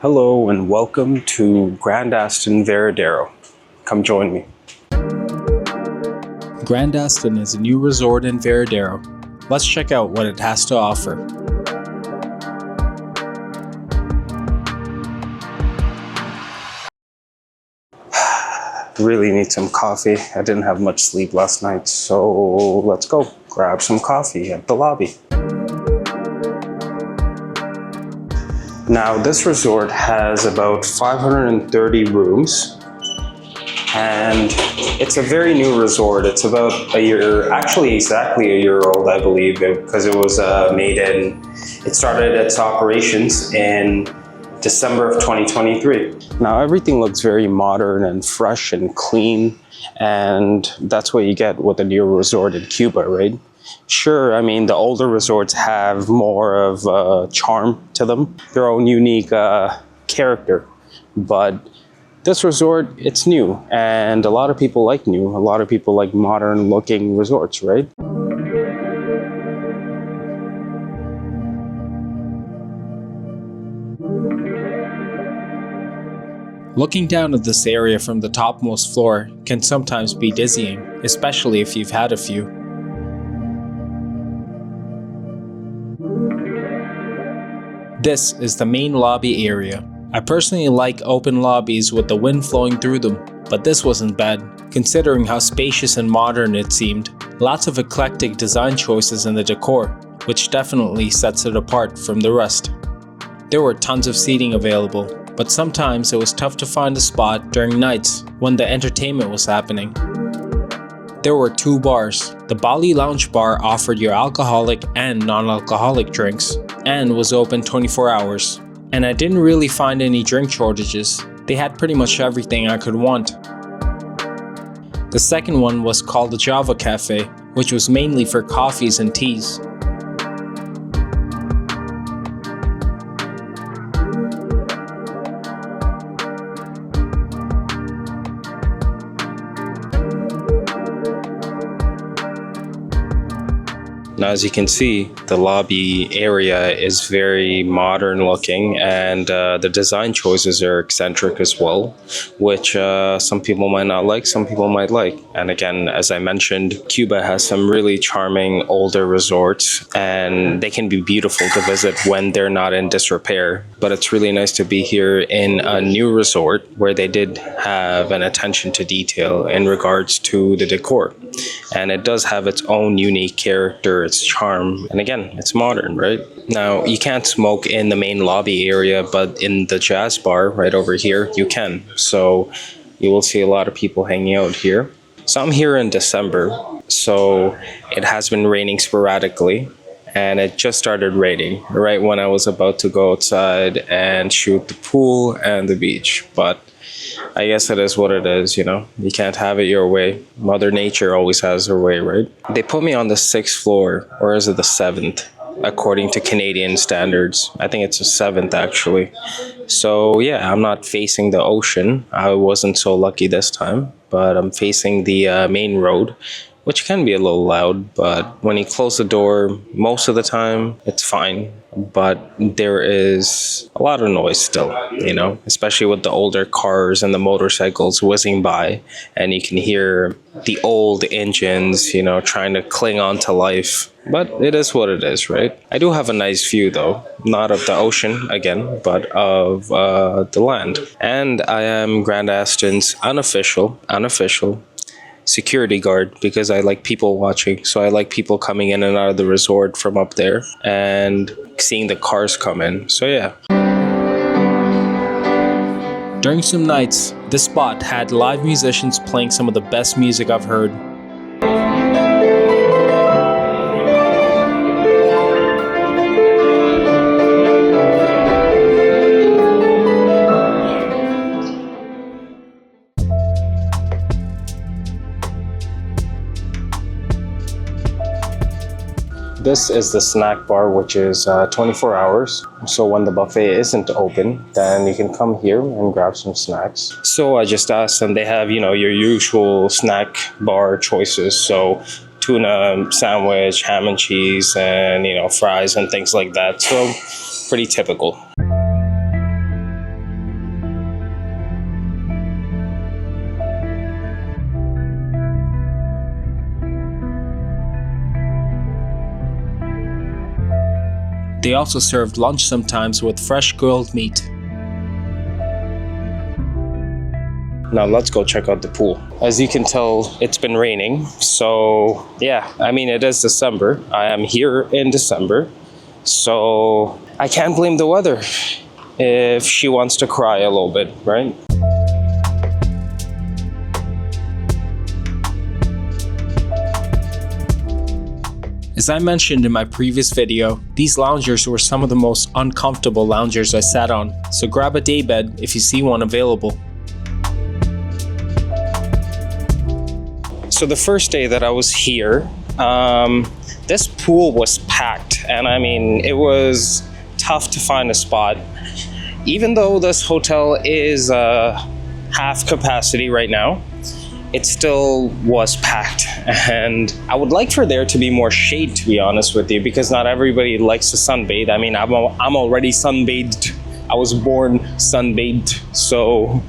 Hello and welcome to Grand Aston Varadero. Come join me. Grand Aston is a new resort in Varadero. Let's check out what it has to offer. Really need some coffee. I didn't have much sleep last night, so let's go grab some coffee at the lobby. Now, this resort has about 530 rooms, and it's a very new resort. It's about a year, actually exactly a year old, I believe, because it was it started its operations in December of 2023. Now everything looks very modern and fresh and clean, and that's what you get with a new resort in Cuba, right? Sure, I mean, the older resorts have more of charm to them, their own unique character, but this resort, it's new, and a lot of people like new. A lot of people like modern looking resorts, right? Looking down at this area from the topmost floor can sometimes be dizzying, especially if you've had a few. This is the main lobby area. I personally like open lobbies with the wind flowing through them, but this wasn't bad, considering how spacious and modern it seemed. Lots of eclectic design choices in the decor, which definitely sets it apart from the rest. There were tons of seating available, but sometimes it was tough to find a spot during nights when the entertainment was happening. There were two bars. The Bali Lounge Bar offered your alcoholic and non-alcoholic drinks and was open 24 hours. And I didn't really find any drink shortages. They had pretty much everything I could want. The second one was called the Java Cafe, which was mainly for coffees and teas. Now, as you can see, the lobby area is very modern looking, and the design choices are eccentric as well, which some people might not like, some people might like. And again, as I mentioned, Cuba has some really charming older resorts, and they can be beautiful to visit when they're not in disrepair. But it's really nice to be here in a new resort where they did have an attention to detail in regards to the decor. And it does have its own unique character, its charm, and again, it's modern, right? Now, you can't smoke in the main lobby area, but in the jazz bar right over here, you can. So you will see a lot of people hanging out here. So I'm here in December, so it has been raining sporadically, and it just started raining right when I was about to go outside and shoot the pool and the beach. But I guess it is what it is, you know. You can't have it your way. Mother Nature always has her way, right? They put me on the 6th floor, or is it the 7th, according to Canadian standards. I think it's the 7th, actually. So yeah, I'm not facing the ocean. I wasn't so lucky this time, but I'm facing the main road, which can be a little loud, but when you close the door, most of the time, it's fine. But there is a lot of noise still, you know, especially with the older cars and the motorcycles whizzing by, and you can hear the old engines, you know, trying to cling on to life. But it is what it is, right? I do have a nice view, though, not of the ocean again, but of the land. And I am Grand Aston's unofficial security guard, because I like people watching. So I like people coming in and out of the resort from up there and seeing the cars come in. So yeah. During some nights, this spot had live musicians playing some of the best music I've heard. This is the snack bar, which is 24 hours. So when the buffet isn't open, then you can come here and grab some snacks. So I just asked, and they have, you know, your usual snack bar choices. So tuna sandwich, ham and cheese, and, you know, fries and things like that. So pretty typical. They also served lunch sometimes with fresh grilled meat. Now let's go check out the pool. As you can tell, it's been raining. So yeah, I mean, it is December. I am here in December. So I can't blame the weather if she wants to cry a little bit, right? As I mentioned in my previous video, these loungers were some of the most uncomfortable loungers I sat on, so grab a daybed if you see one available. So the first day that I was here, this pool was packed, and I mean, it was tough to find a spot. Even though this hotel is half capacity right now, it still was packed, and I would like for there to be more shade, to be honest with you, because not everybody likes to sunbathe. I mean, I'm already sunbathed. I was born sunbathed, so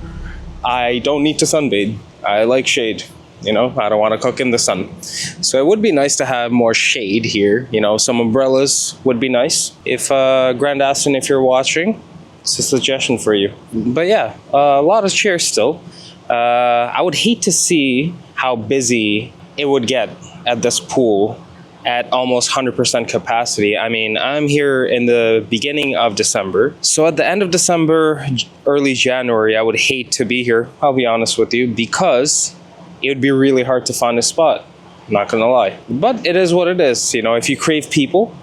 I don't need to sunbathe. I like shade. You know, I don't want to cook in the sun. So it would be nice to have more shade here. You know, some umbrellas would be nice. If Grand Aston, if you're watching, it's a suggestion for you. But yeah, a lot of chairs still. I would hate to see how busy it would get at this pool at almost 100% capacity. I mean, I'm here in the beginning of December. So at the end of December, early January, I would hate to be here, I'll be honest with you, because it would be really hard to find a spot. I'm not gonna lie. But it is what it is. You know, if you crave people,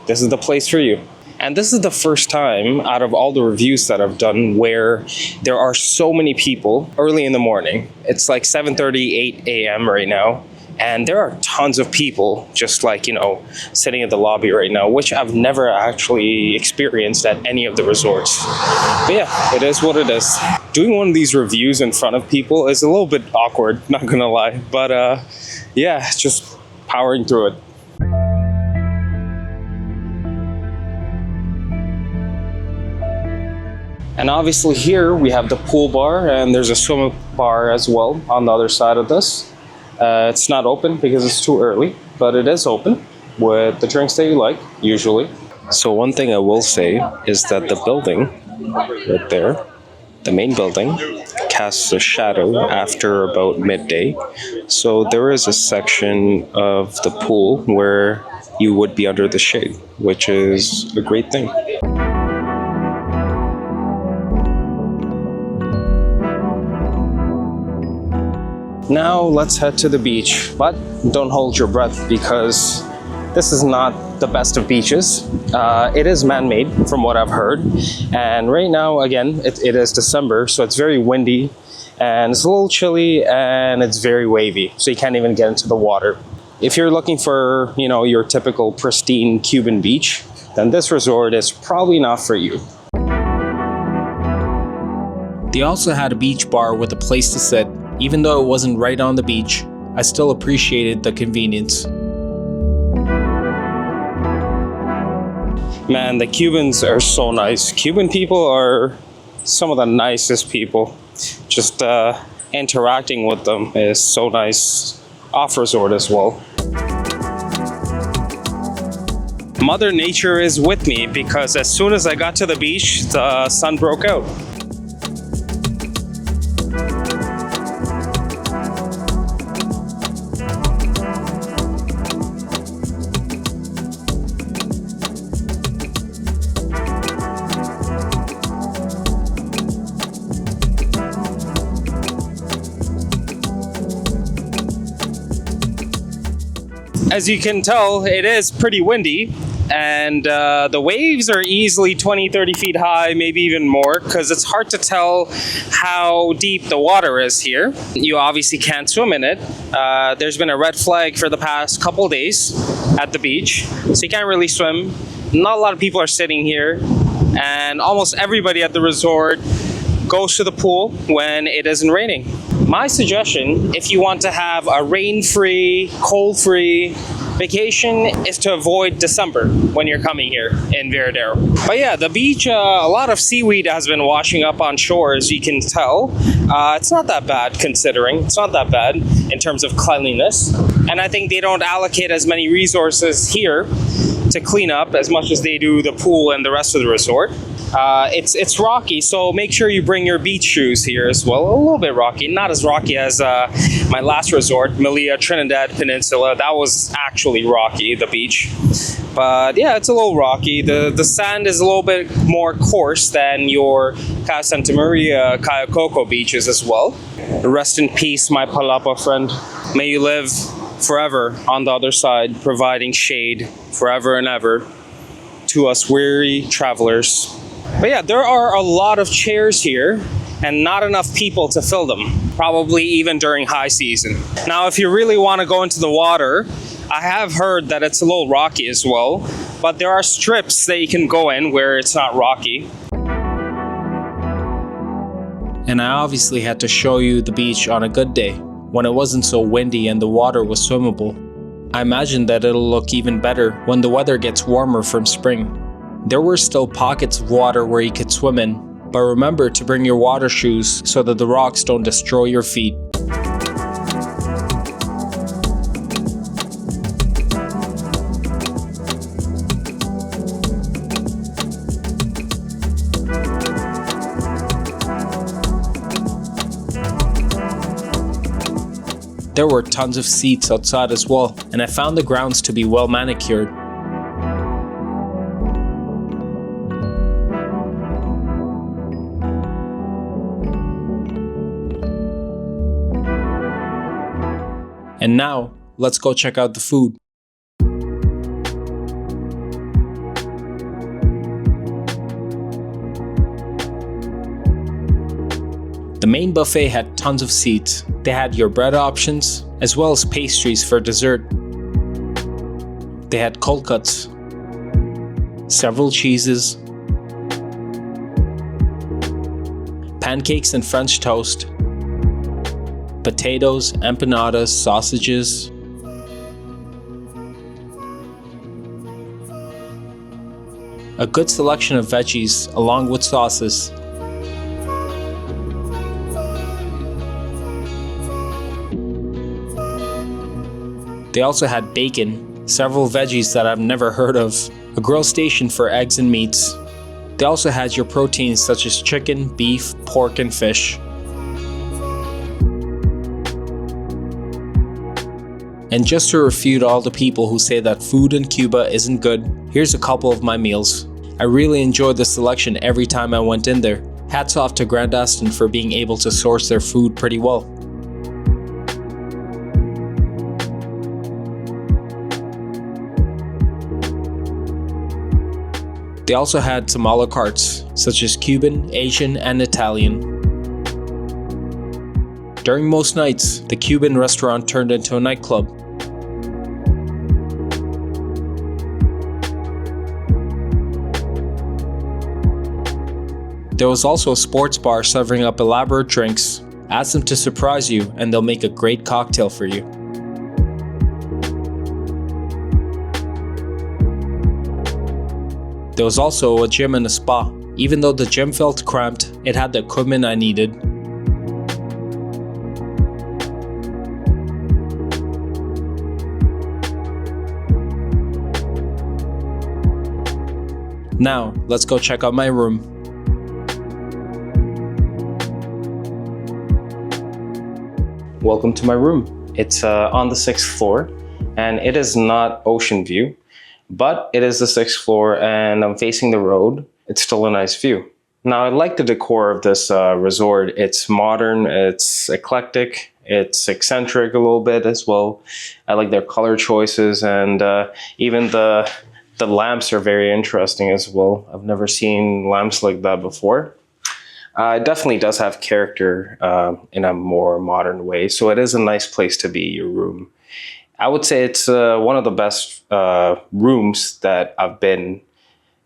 this is the place for you. And this is the first time out of all the reviews that I've done where there are so many people early in the morning. It's like 7:30, 8 a.m. right now. And there are tons of people just like, you know, sitting at the lobby right now, which I've never actually experienced at any of the resorts. But yeah, it is what it is. Doing one of these reviews in front of people is a little bit awkward, not gonna lie. But yeah, just powering through it. And obviously here we have the pool bar, and there's a swim bar as well on the other side of this. It's not open because it's too early, but it is open with the drinks that you like, usually. So one thing I will say is that the building right there, the main building, casts a shadow after about midday. So there is a section of the pool where you would be under the shade, which is a great thing. Now let's head to the beach, but don't hold your breath because this is not the best of beaches. It is man-made from what I've heard. And right now, again, it is December, so it's very windy and it's a little chilly and it's very wavy, so you can't even get into the water. If you're looking for, you know, your typical pristine Cuban beach, then this resort is probably not for you. They also had a beach bar with a place to sit. Even though it wasn't right on the beach, I still appreciated the convenience. Man, the Cubans are so nice. Cuban people are some of the nicest people. Just interacting with them is so nice. Off resort as well. Mother Nature is with me because as soon as I got to the beach, the sun broke out. As you can tell, it is pretty windy, and the waves are easily 20-30 feet high, maybe even more, because it's hard to tell how deep the water is here. You obviously can't swim in it. There's been a red flag for the past couple days at the beach, so you can't really swim. Not a lot of people are sitting here, and almost everybody at the resort goes to the pool when it isn't raining. My suggestion, if you want to have a rain-free, cold-free vacation, is to avoid December when you're coming here in Varadero. But yeah, the beach, a lot of seaweed has been washing up on shore, as you can tell. It's not that bad considering. It's not that bad in terms of cleanliness. And I think they don't allocate as many resources here to clean up as much as they do the pool and the rest of the resort. It's rocky, so make sure you bring your beach shoes here as well. A little bit rocky, not as rocky as my last resort, Melilla Trinidad Peninsula. That was actually rocky, the beach. But yeah, it's a little rocky. The sand is a little bit more coarse than your Cayo Santa Maria, Cayo Coco beaches as well. Rest in peace, my Palapa friend. May you live forever on the other side, providing shade forever and ever to us weary travelers. But yeah, there are a lot of chairs here and not enough people to fill them, probably even during high season. Now, if you really want to go into the water, I have heard that it's a little rocky as well, but there are strips that you can go in where it's not rocky. And I obviously had to show you the beach on a good day, when it wasn't so windy and the water was swimmable. I imagine that it'll look even better when the weather gets warmer from spring. There were still pockets of water where you could swim in, but remember to bring your water shoes so that the rocks don't destroy your feet. There were tons of seats outside as well, and I found the grounds to be well manicured. And now, let's go check out the food. The main buffet had tons of seats. They had your bread options, as well as pastries for dessert. They had cold cuts, several cheeses, pancakes and French toast, potatoes, empanadas, sausages, a good selection of veggies along with sauces. They also had bacon, several veggies that I've never heard of, a grill station for eggs and meats. They also had your proteins such as chicken, beef, pork, and fish. And just to refute all the people who say that food in Cuba isn't good, here's a couple of my meals. I really enjoyed the selection every time I went in there. Hats off to Grand Aston for being able to source their food pretty well. They also had some a la cartes, such as Cuban, Asian, and Italian. During most nights, the Cuban restaurant turned into a nightclub. There was also a sports bar serving up elaborate drinks. Ask them to surprise you and they'll make a great cocktail for you. There was also a gym and a spa. Even though the gym felt cramped, it had the equipment I needed. Now, let's go check out my room. Welcome to my room. It's on the 6th floor, and it is not ocean view, but it is the 6th floor and I'm facing the road. It's still a nice view. Now, I like the decor of this resort. It's modern, it's eclectic, it's eccentric a little bit as well. I like their color choices, and even the lamps are very interesting as well. I've never seen lamps like that before. It definitely does have character in a more modern way, so it is a nice place to be, your room. I would say it's one of the best rooms that I've been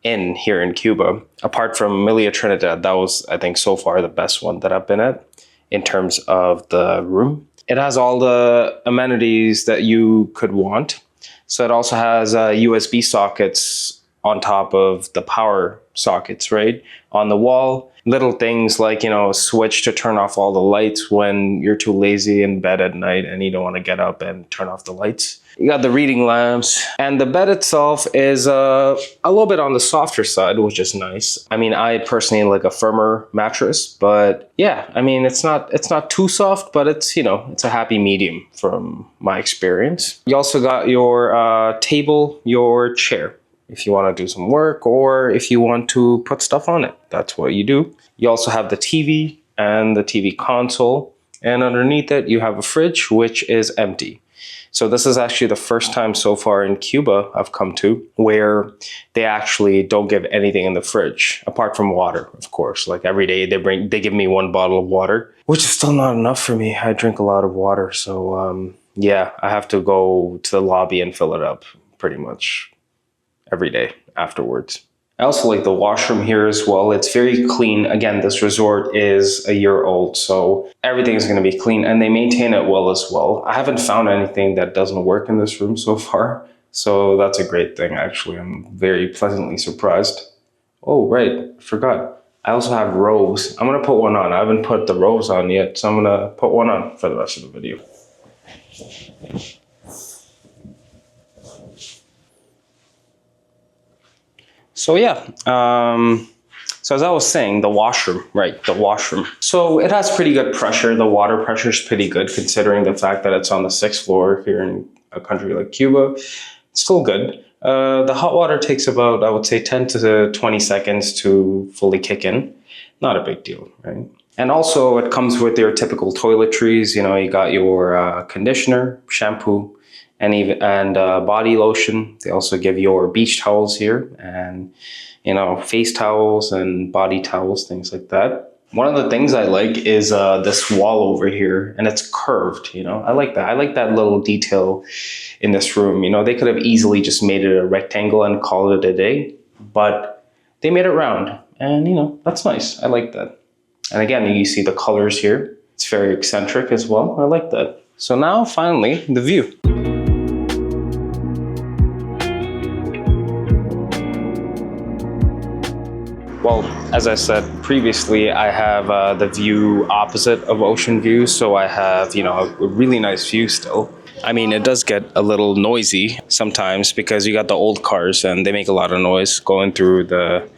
in here in Cuba. Apart from Melilla Trinidad, that was, I think, so far the best one that I've been at in terms of the room. It has all the amenities that you could want. So it also has USB sockets on top of the power sockets, right? On the wall, little things like, a switch to turn off all the lights when you're too lazy in bed at night and you don't want to get up and turn off the lights. You got the reading lamps, and the bed itself is a little bit on the softer side, which is nice. I mean, I personally like a firmer mattress, but yeah, I mean, it's not too soft, but it's, it's a happy medium from my experience. You also got your table, your chair, if you want to do some work or if you want to put stuff on it. That's what you do. You also have the TV and the TV console, and underneath it, you have a fridge, which is empty. So this is actually the first time so far in Cuba I've come to where they actually don't give anything in the fridge, apart from water, of course. Like every day they give me 1 bottle of water, which is still not enough for me. I drink a lot of water. So yeah, I have to go to the lobby and fill it up pretty much every day afterwards. I also like the washroom here as well. It's very clean. Again, this resort is a year old, so everything is going to be clean, and they maintain it well as well. I haven't found anything that doesn't work in this room so far, so that's a great thing, actually. I'm very pleasantly surprised. Oh, right, forgot. I also have robes. I'm going to put one on. I haven't put the robes on yet, so I'm going to put one on for the rest of the video. So yeah, so as I was saying, the washroom, right, the washroom. So it has pretty good pressure. The water pressure is pretty good considering the fact that it's on the 6th floor here in a country like Cuba. It's still good. The hot water takes about, I would say, 10 to 20 seconds to fully kick in. Not a big deal, right? And also it comes with your typical toiletries. You got your conditioner, shampoo, and body lotion. They also give your beach towels here, and face towels and body towels, things like that. One of the things I like is this wall over here, and it's curved. I like that. I like that little detail in this room. They could have easily just made it a rectangle and called it a day, but they made it round, and that's nice. I like that. And again, you see the colors here. It's very eccentric as well. I like that. So now finally, the view. Well, as I said previously, I have the view opposite of ocean view, so I have, a really nice view still. I mean, it does get a little noisy sometimes because you got the old cars and they make a lot of noise going through the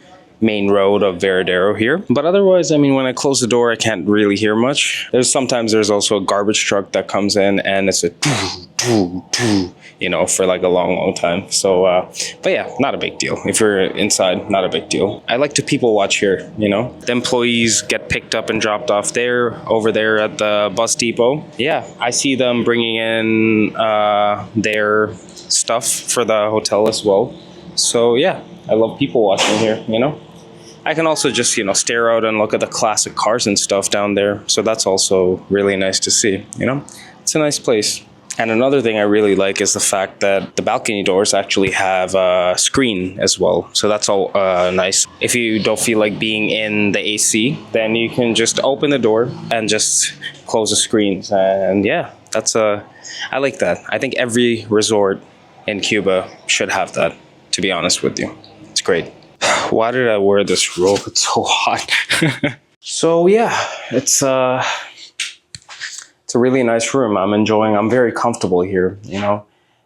main road of Varadero here. But otherwise, I mean, when I close the door, I can't really hear much. Sometimes there's also a garbage truck that comes in and it's a for like a long time. So, but yeah, not a big deal. If you're inside, not a big deal. I like to people watch here, The employees get picked up and dropped off over there at the bus depot. Yeah, I see them bringing in their stuff for the hotel as well. So yeah, I love people watching here, I can also just, stare out and look at the classic cars and stuff down there. So that's also really nice to see, It's a nice place. And another thing I really like is the fact that the balcony doors actually have a screen as well. So that's all nice. If you don't feel like being in the AC, then you can just open the door and just close the screens. And yeah, I like that. I think every resort in Cuba should have that, to be honest with you. It's great. Why did I wear this robe? It's so hot. So yeah, it's a really nice room. I'm very comfortable here,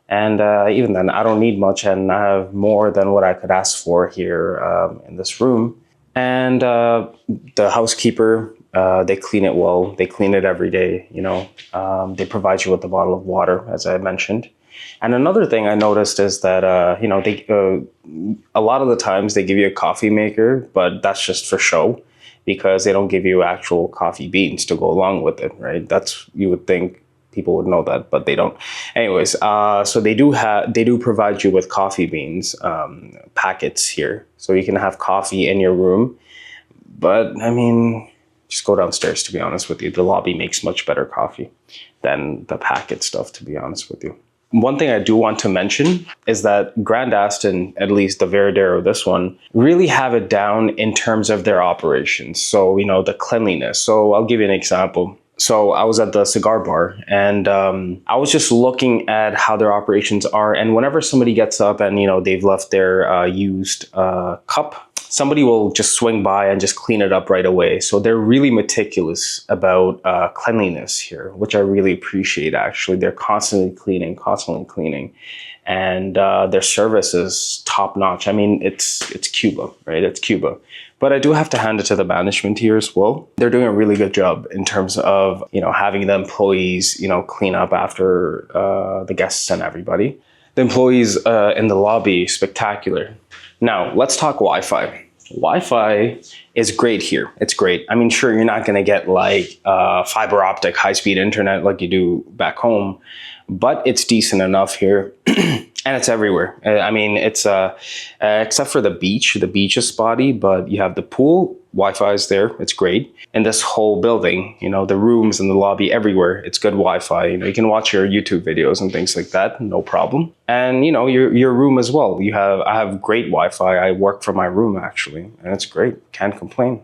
and even then I don't need much, and I have more than what I could ask for here in this room. And the housekeeper, they clean it well. They clean it every day, they provide you with a bottle of water, as I mentioned. And another thing I noticed is that, a lot of the times they give you a coffee maker, but that's just for show because they don't give you actual coffee beans to go along with it, right? You would think people would know that, but they don't. Anyways, so they do provide you with coffee beans packets here. So you can have coffee in your room. But I mean, just go downstairs, to be honest with you. The lobby makes much better coffee than the packet stuff, to be honest with you. One thing I do want to mention is that Grand Aston, at least the Varadero, this one, really have it down in terms of their operations. So, the cleanliness. So I'll give you an example. So I was at the Cigar Bar and I was just looking at how their operations are. And whenever somebody gets up and, they've left their used cup, somebody will just swing by and just clean it up right away. So they're really meticulous about cleanliness here, which I really appreciate. Actually, they're constantly cleaning, and their service is top notch. I mean, it's Cuba, right? It's Cuba. But I do have to hand it to the management here as well. They're doing a really good job in terms of, having the employees, clean up after the guests and everybody. The employees in the lobby, spectacular. Now, let's talk Wi-Fi. Wi-Fi is great here. It's great. I mean, sure, you're not going to get like fiber optic high-speed internet like you do back home, but it's decent enough here. And it's everywhere. I mean, it's except for the beach. The beach is spotty, but you have the pool. Wi-Fi is there. It's great. And this whole building, the rooms and the lobby, everywhere, it's good Wi-Fi. You can watch your YouTube videos and things like that, no problem. And your room as well. I have great Wi-Fi. I work from my room actually, and it's great. Can't complain.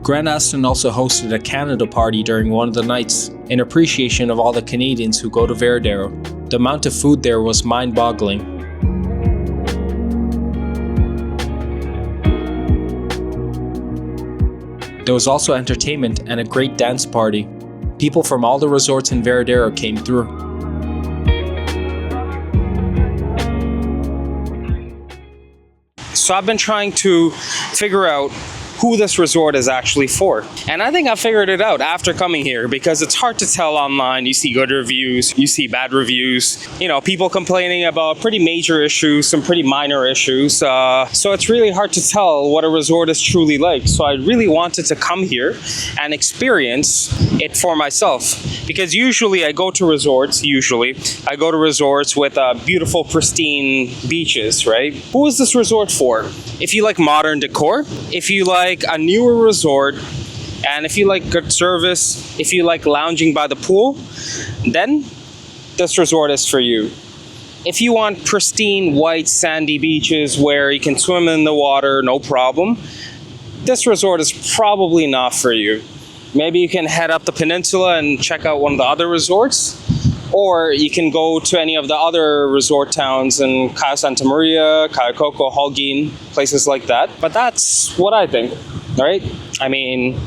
Grand Aston also hosted a Canada party during one of the nights, in appreciation of all the Canadians who go to Varadero. The amount of food there was mind-boggling. There was also entertainment and a great dance party. People from all the resorts in Varadero came through. So I've been trying to figure out who this resort is actually for. And I think I figured it out after coming here, because it's hard to tell online. You see good reviews, you see bad reviews, people complaining about pretty major issues, some pretty minor issues. So it's really hard to tell what a resort is truly like. So I really wanted to come here and experience it for myself. Because usually I go to resorts with beautiful, pristine beaches, right? Who is this resort for? If you like modern decor, if you like a newer resort, and if you like good service, if you like lounging by the pool, then this resort is for you. If you want pristine, white, sandy beaches where you can swim in the water, no problem, this resort is probably not for you. Maybe you can head up the peninsula and check out one of the other resorts, or you can go to any of the other resort towns in Cayo Santa Maria, Cayo Coco, Holguin, places like that. But that's what I think, right? I mean,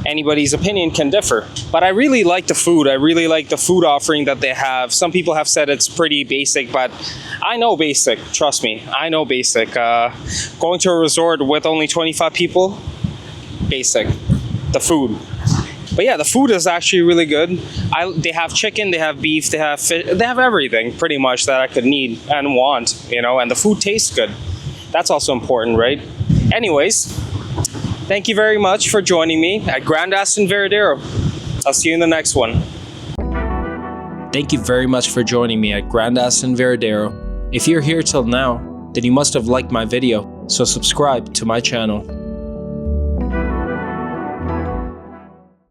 anybody's opinion can differ. But I really like the food. I really like the food offering that they have. Some people have said it's pretty basic, but I know basic. Trust me, I know basic. Going to a resort with only 25 people, basic. The food. But yeah, the food is actually really good. They have chicken, they have beef, they have fish, they have everything pretty much that I could need and want, and the food tastes good. That's also important, right? Anyways, thank you very much for joining me at Grand Aston Varadero. I'll see you in the next one. Thank you very much for joining me at Grand Aston Varadero. If you're here till now, then you must have liked my video, so subscribe to my channel.